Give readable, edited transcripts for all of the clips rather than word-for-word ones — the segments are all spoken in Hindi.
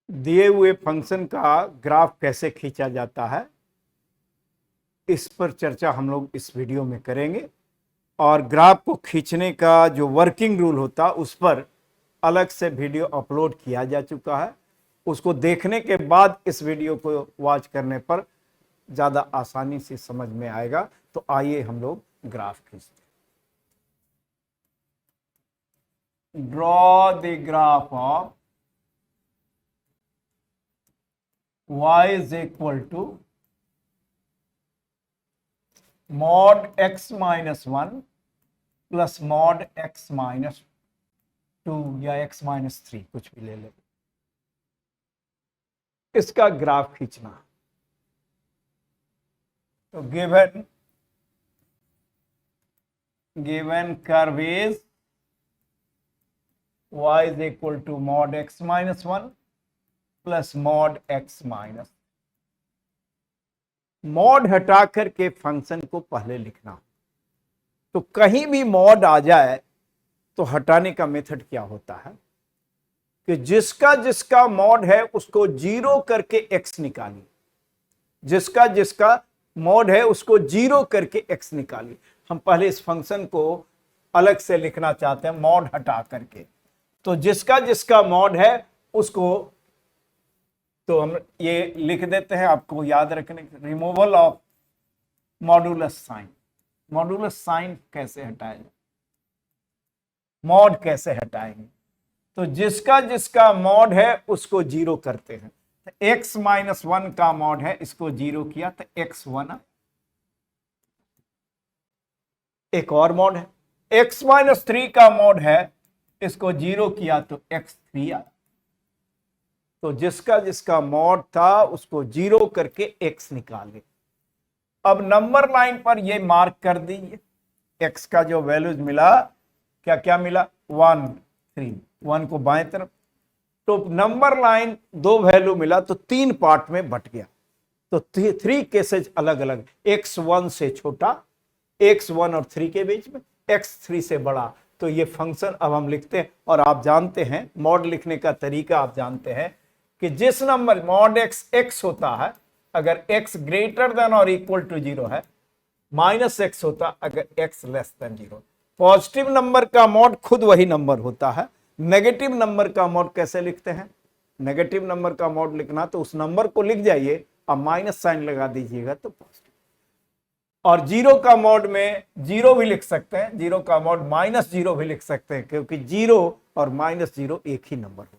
दिए हुए फंक्शन का ग्राफ कैसे खींचा जाता है, इस पर चर्चा हम लोग इस वीडियो में करेंगे। और ग्राफ को खींचने का जो वर्किंग रूल होता उस पर अलग से वीडियो अपलोड किया जा चुका है। उसको देखने के बाद इस वीडियो को वॉच करने पर ज़्यादा आसानी से समझ में आएगा। तो आइए हम लोग ग्राफ खींचते हैं। Draw the graph of y is equal to mod x minus 1 plus mod x minus 2 या x minus 3, कुछ भी ले ले। इसका ग्राफ खींचना। तो given curve is y is equal to mod x minus 1 plus mod x minus. Mod हटा करके फंक्शन को पहले लिखना। तो कहीं भी मॉड आ जाए तो हटाने का मेथड क्या होता है कि जिसका जिसका मॉड है उसको जीरो करके एक्स निकालिए। जिसका जिसका मॉड है उसको जीरो करके एक्स निकालिए। हम पहले इस फंक्शन को अलग से लिखना चाहते हैं मॉड हटा करके। तो जिसका जिसका मॉड है उसको तो हम ये लिख देते हैं, आपको याद रखने के। Removal of modulus sign. Modulus sign कैसे हटाएंगे, मॉड कैसे हटाएंगे? तो जिसका जिसका मॉड है उसको जीरो करते हैं। तो x माइनस 1 का मॉड है, इसको जीरो किया तो x1। एक और मॉड है x माइनस 3 का मॉड है, इसको जीरो किया तो x3 आया। तो जिसका जिसका मॉड था उसको जीरो करके x निकाले। अब नंबर लाइन पर ये मार्क कर दीजिए x का जो वैल्यूज मिला, क्या क्या मिला, 1 3, 1 को बाएं तरफ। तो नंबर लाइन दो वैल्यू मिला तो तीन पार्ट में बट गया। तो 3 केसेज अलग अलग, x1 से छोटा, x1 और 3 के बीच में, x3 से बड़ा। तो ये फंक्शन अब हम लिखते हैं। और आप जानते हैं मॉड लिखने का तरीका, आप जानते हैं कि जिस नंबर मॉड x होता है अगर x ग्रेटर देन और इक्वल टू 0 है, माइनस x होता अगर x less than 0। Positive number का मॉड खुद वही नंबर होता है। नेगेटिव नंबर का मॉड कैसे लिखते हैं? नेगेटिव नंबर का मॉड लिखना तो उस नंबर को लिख जाइए और माइनस साइन लगा दीजिएगा तो पॉजिटिव। और जीरो का मॉड में जीरो भी लिख सकते हैं, जीरो का मॉड माइनस जीरो भी लिख सकते हैं, क्योंकि जीरो और माइनस जीरो एक ही नंबर होता है।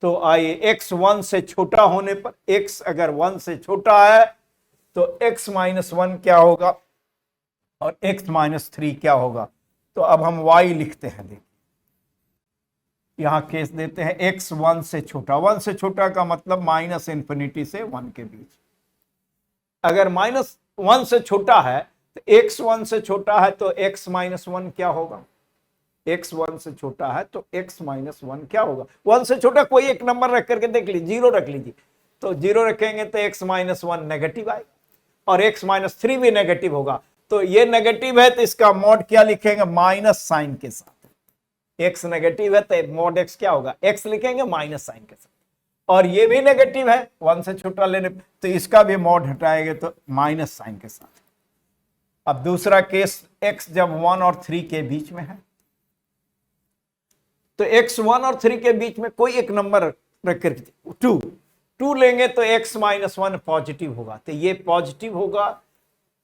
तो आइए x 1 से छोटा होने पर, x अगर 1 से छोटा है तो x माइनस 1 क्या होगा और x माइनस 3 क्या होगा। तो अब हम y लिखते हैं। देखिए यहां केस देते हैं x 1 से छोटा। 1 से छोटा का मतलब माइनस इंफिनिटी से 1 के बीच। अगर माइनस 1 से छोटा है तो x 1 से छोटा है तो x माइनस 1 क्या होगा। x 1 से छोटा है तो x माइनस 1 क्या होगा। 1 से छोटा कोई एक नंबर रख करके देख लीजिए, जीरो रख लीजिए। तो जीरो रखेंगे तो x माइनस 1 नेगेटिव आएगा और x माइनस 3 भी नेगेटिव होगा। तो ये नेगेटिव है तो इसका मॉड क्या लिखेंगे, माइनस साइन के साथ। x नेगेटिव है तो मॉड x क्या होगा, x लिखेंगे माइनस साइन के साथ। और ये भी नेगेटिव है 1 से छोटा लेने तो इसका भी मॉड हटाएंगे तो माइनस साइन के साथ। अब दूसरा केस, x जब 1 और 3 के बीच में है तो x 1 और 3 के बीच में कोई एक नंबर रख कर 2 लेंगे तो x माइनस 1 पॉजिटिव होगा। तो ये पॉजिटिव होगा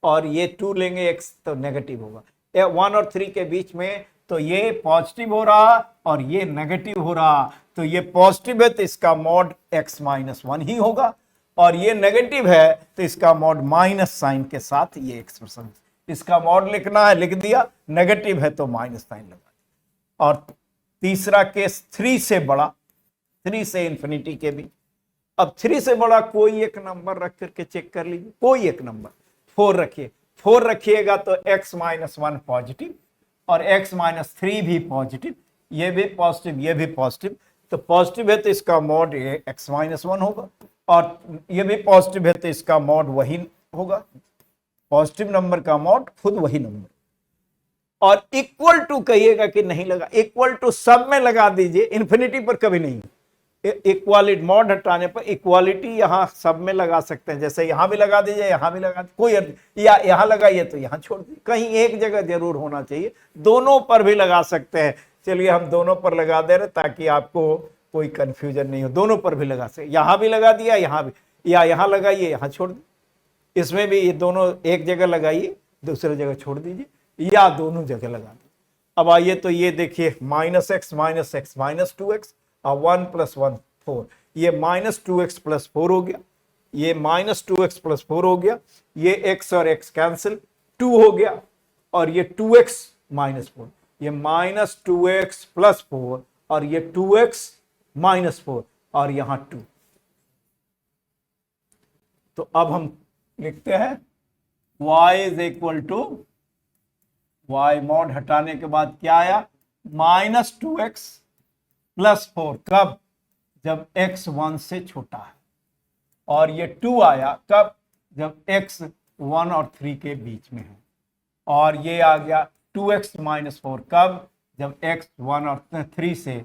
और ये 2 लेंगे x तो नेगेटिव होगा। 1 और 3 के बीच में तो ये पॉजिटिव हो रहा और ये नेगेटिव हो रहा। तो ये पॉजिटिव है तो इसका मॉड x माइनस 1 ही होगा और ये नेगेटिव है तो इसका मॉड माइनस साइन के साथ ये एक्सप्रेशन। इसका मॉड लिखना है, लिख दिया। नेगेटिव है तो माइनस साइन लगा। और तीसरा केस 3 से बड़ा, 3 से इंफिनिटी के बीच। अब 3 से बड़ा कोई एक नंबर रख करके चेक कर लीजिए, कोई एक नंबर 4 रखिए। 4 रखिएगा तो x माइनस 1 पॉजिटिव और x माइनस 3 भी पॉजिटिव, ये भी पॉजिटिव, ये भी पॉजिटिव। तो पॉजिटिव है तो इसका मॉड x माइनस 1 होगा और ये भी पॉजिटिव है तो इसका मॉड वही होगा। पॉजिटिव नंबर का मॉड खुद वही नंबर। और इक्वल टू कहिएगा कि नहीं लगा, इक्वल टू सब में लगा दीजिए, इंफिनिटी पर कभी नहीं। इक्वालिटी मॉड हटाने पर इक्वालिटी यहां सब में लगा सकते हैं, जैसे यहां भी लगा दीजिए, यहां भी लगा दीजिए, कोई या यहां लगाइए तो यहां छोड़ दीजिए, कहीं एक जगह जरूर होना चाहिए। दोनों पर भी लगा सकते हैं। चलिए हम दोनों पर लगा दे रहे ताकि आपको कोई कंफ्यूजन नहीं हो। दोनों पर भी लगा सकते, यहां भी लगा दिया, यहां भी, या यहां लगाइए, यहां छोड़ दीजिए। इसमें भी ये दोनों एक जगह लगाइए, दूसरी जगह छोड़ दीजिए, या दोनों जगह लगा दीजिए। अब आइए तो ये देखिए -x -2x और 1 + 1 4, ये -2x + 4 हो गया, ये -2x + 4 हो गया, ये x और x कैंसिल 2 हो गया, और ये 2x - 4, ये -2x + 4 और ये 2x - 4 और यहां 2। तो अब हम लिखते हैं y = y मॉड हटाने के बाद क्या आया, -2x + 4, कब, जब x 1 से छोटा है, और ये 2 आया कब, जब x 1 और 3 के बीच में है, और ये आ गया 2x - 4 कब, जब x 1 और 3 से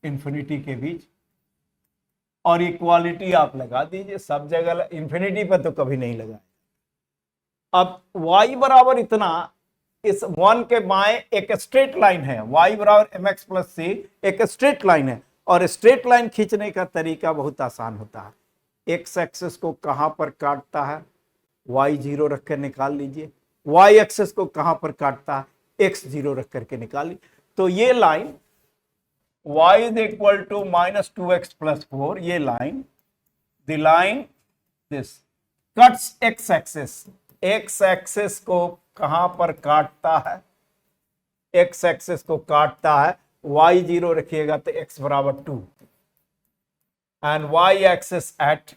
इंफिनिटी के बीच। और इक्वालिटी आप लगा दीजिए सब जगह, इंफिनिटी पर तो कभी नहीं लगा। अब y बराबर इतना, इस 1 के बाएं एक स्ट्रेट लाइन है, y = mx + c एक स्ट्रेट लाइन है, और स्ट्रेट लाइन खींचने का तरीका बहुत आसान होता है। x एक्सिस को कहां पर काटता है, y 0 रख कर निकाल लीजिए, y एक्सिस को कहां पर काटता है, x 0 रख करके निकाल लीजिए। तो ये लाइन y = -2x + 4, ये line, the line this cuts x axis, x axis को कहां पर काटता है, x एक्सिस को काटता है, y 0 रखिएगा तो x = 2, and y axis at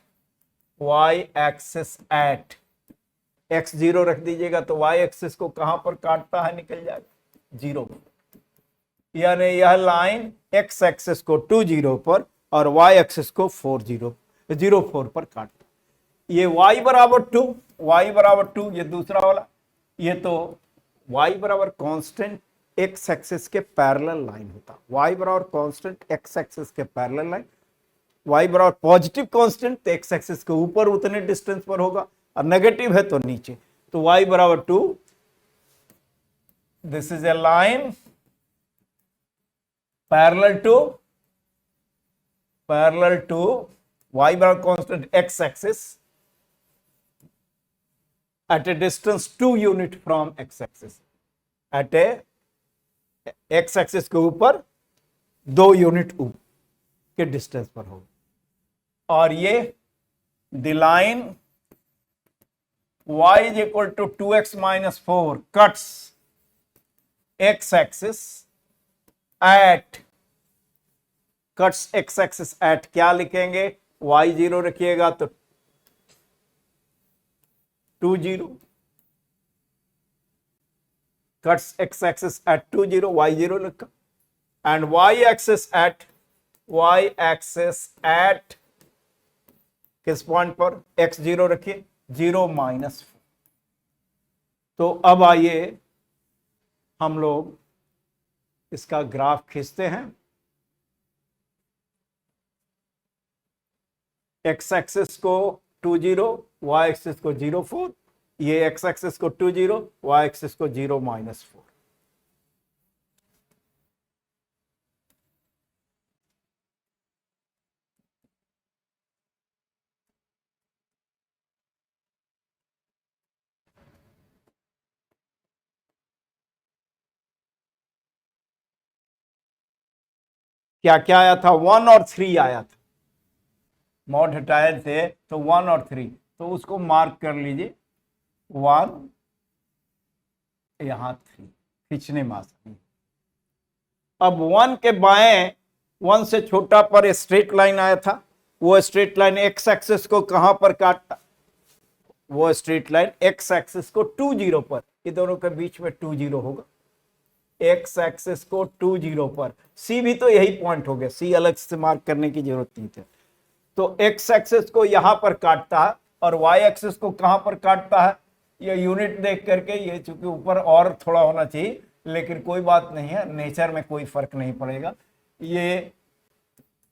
x 0 रख दीजिएगा तो y एक्सिस को कहां पर काटता है, निकल जाएगा 0, यानी यह लाइन x एक्सिस को 2 0 पर और y एक्सिस को 4 0 4 पर काटता। ये y = 2, ये दूसरा वाला, ये तो y = कांस्टेंट x एक्सिस के पैरेलल लाइन होता, y = कांस्टेंट x एक्सिस के parallel line, y = positive constant तो x एक्सिस के ऊपर उतने डिस्टेंस पर होगा, और नेगेटिव है तो नीचे। तो y = 2, this is a line parallel to y = constant x axis at a distance 2 unit from x axis, at a x axis के ऊपर 2 यूनिट के डिस्टेंस पर होगा। और ये the line y = 2x - 4 cuts x axis at क्या लिखेंगे, y 0 रखिएगा तो 2 0, cuts x axis at 2 0, y 0 लिखा, and y axis at किस पॉइंट पर, x 0 रखिए, 0 - 4। तो अब आइए हम लोग इसका ग्राफ खींचते हैं। x एक्सिस को 2 0, y एक्सिस को 0 4, ये x एक्सिस को 2 0, y एक्सिस को 0 - 4। क्या क्या आया था, 1 और 3 आया था, मॉड हटाए थे तो 1 और 3, तो उसको मार्क कर लीजिए, 1 यहां 3 खींचने में आसानी। अब 1 के बाएं 1 से छोटा पर स्ट्रेट लाइन आया था, वो स्ट्रेट लाइन x एक्सिस को कहां पर काटता, वो स्ट्रेट लाइन x एक्सिस को 2 0 पर, ये दोनों के बीच में 2 0 होगा, x एक्सिस को 2 0 पर, c भी तो यही पॉइंट हो गया, c अलग से मार्क करने की जरूरत नहीं थी। तो x एक्सिस को यहां पर काटता है, और y एक्सिस को कहां पर काटता है, ये यूनिट देख करके, ये चूंकि ऊपर और थोड़ा होना चाहिए लेकिन कोई बात नहीं है, नेचर में कोई फर्क नहीं पड़ेगा। ये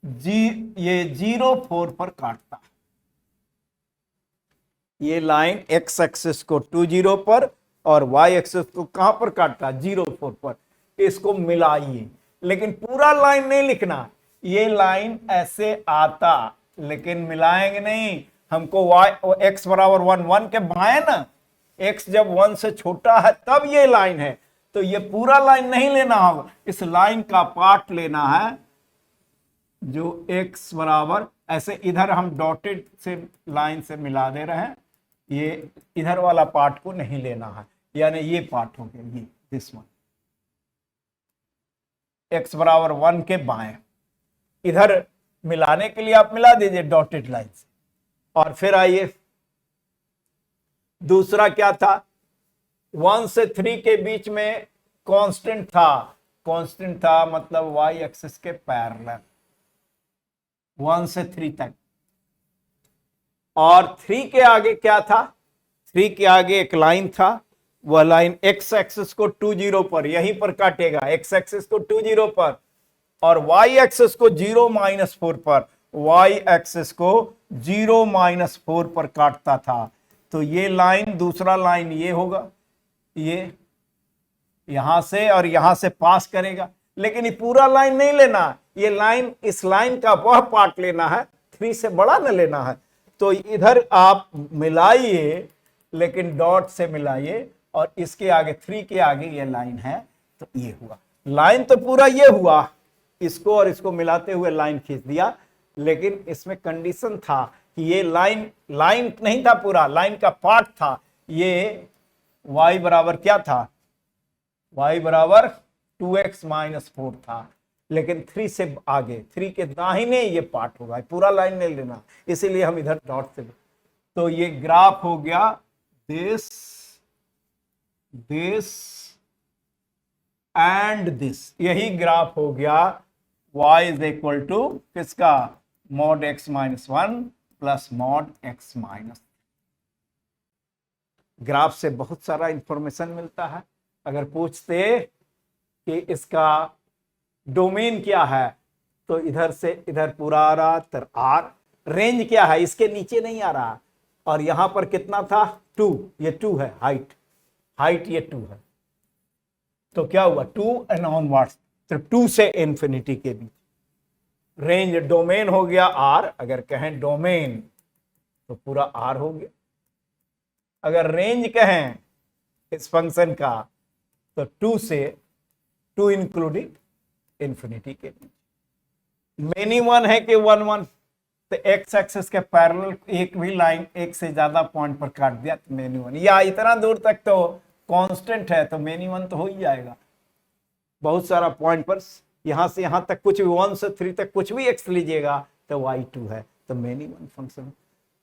ये 0 4 पर काटता है। ये लाइन एक्स एक्सिस को 2 0 पर और वाई एक्सिस को कहां पर काटता है? 0 4 पर। इसको मिलाइए, लेकिन पूरा लाइन नहीं लिखना, ये लाइन ऐसे आता, लेकिन मिलाएंगे नहीं। हमको वाई एक्स बराबर 1 1 के बाएं ना, एक्स जब 1 से छोटा है तब ये लाइन है, तो ये पूरा लाइन नहीं लेना होगा, इस लाइन का पार्ट लेना है जो x बराबर ऐसे इधर हम डॉटेड से लाइन से मिला दे रहे हैं, ये इधर वाला पार्ट को नहीं लेना है, यानी ये पार्ट हो गया, ये दिस वन, x बराबर 1 के बाएं। इधर मिलाने के लिए आप मिला दीजिए डॉटेड लाइन से। और फिर आइए दूसरा क्या था, 1 से 3 के बीच में कांस्टेंट था, मतलब y एक्सिस के पैरेलल 1 से 3 तक। और 3 के आगे क्या था? 3 के आगे एक लाइन था, वह लाइन x एक्सिस को 2 0 पर यहीं पर काटेगा, x एक्सिस को 2 0 पर और y एक्सिस को 0 -4 पर, y एक्सिस को 0 -4 पर काटता था। तो ये लाइन, दूसरा लाइन ये होगा, ये यहां से और यहां से पास करेगा, लेकिन ये पूरा लाइन नहीं लेना, ये लाइन, इस लाइन का वह पार्ट लेना है, 3 से बड़ा न लेना है। तो इधर आप मिलाइए, लेकिन डॉट से मिलाइए, और इसके आगे 3 के आगे ये लाइन है, तो ये हुआ लाइन, तो पूरा ये हुआ, इसको और इसको मिलाते हुए लाइन खींच दिया। लेकिन इसमें कंडीशन था कि ये लाइन नहीं था, पूरा लाइन का पार्ट था, ये y बराबर क्या था? y बराबर 2x - 4 था, लेकिन 3 से आगे, 3 के दाहिने ये पार्ट होगा, पूरा लाइन नहीं लेना, इसीलिए हम इधर डॉट से। तो ये ग्राफ हो गया दिस एंड दिस, यही ग्राफ हो गया y इज इक्वल टू किसका? mod x - 1 plus mod x - graph से बहुत सारा इंफॉर्मेशन मिलता है। अगर पूछते कि इसका डोमेन क्या है, तो इधर से इधर पूरा आ रहा, तर आर, रेंज क्या है, इसके नीचे नहीं आ रहा, और यहां पर कितना था? 2, ये 2 है, हाइट ये 2 है, तो क्या हुआ? 2 एंड ऑनवर्ड्स, सिर्फ 2 से इंफिनिटी के बीच। रेंज, डोमेन हो गया आर, अगर कहें डोमेन तो पूरा आर हो गया। अगर रेंज कहें इस फंक्शन का, तो 2 से 2 इंक्लूडिंग इंफिनिटी के बीच। मेनी वन है कि 1 1, तो एक्स एक्सिस के पैरेलल एक भी लाइन एक से ज्यादा पॉइंट पर काट दिया तो मेनी वन, या इतना दूर तक तो कांस्टेंट है तो मेनी वन तो हो ही जाएगा। बहुत सारा पॉइंट पर, यहां से यहां तक कुछ भी 1 से 3 तक कुछ भी एक्स लीजिएगा तो y2 है, तो मेनी वन फंक्शन।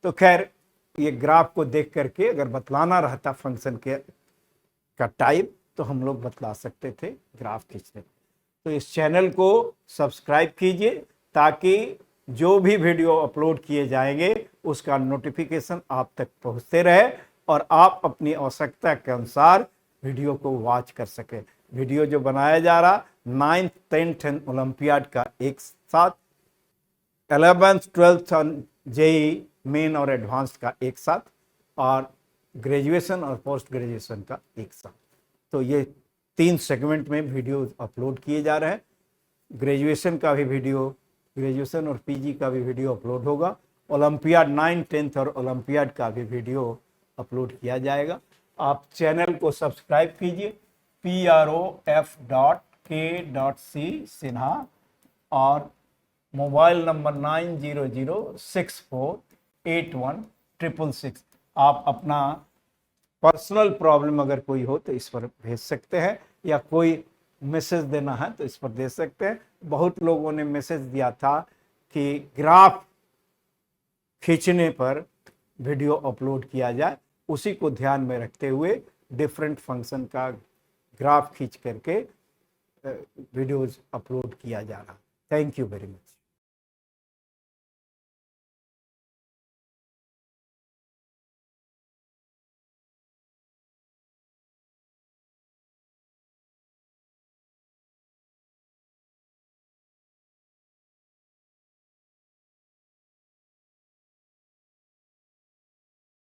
तो खैर, ये ग्राफ को देख करके अगर बतलाना रहता फंक्शन के का टाइप, तो हम लोग बतला सकते थे ग्राफ खींचने। तो इस चैनल को सब्सक्राइब कीजिए, ताकि जो भी वीडियो अपलोड किए जाएंगे उसका नोटिफिकेशन आप तक पहुंचते रहे, और आप अपनी आवश्यकता के अनुसार वीडियो को वॉच कर सके। वीडियो जो बनाया जा रहा 9th 10th ओलंपियाड का एक साथ, 11th 12th जेई मेन और एडवांस्ड का एक साथ, और ग्रेजुएशन और पोस्ट ग्रेजुएशन का एक साथ। तो ये 3 सेगमेंट में वीडियो अपलोड किए जा रहे हैं। ग्रेजुएशन का भी वीडियो, ग्रेजुएशन और पीजी का भी वीडियो अपलोड होगा। ओलंपियाड 9th 10th और ओलंपियाड का भी वीडियो अपलोड किया जाएगा। आप चैनल को सब्सक्राइब कीजिए, prof.k.c सिन्हा, और मोबाइल नंबर 9006481666। आप अपना पर्सनल प्रॉब्लम अगर कोई हो तो इस पर भेज सकते हैं, या कोई मैसेज देना है तो इस पर दे सकते हैं। बहुत लोगों ने मैसेज दिया था कि ग्राफ खींचने पर वीडियो अपलोड किया जाए, उसी को ध्यान में रखते हुए डिफरेंट फंक्शन का ग्राफ खींच करके वीडियोज अपलोड किया जा रहा। Thank you very much.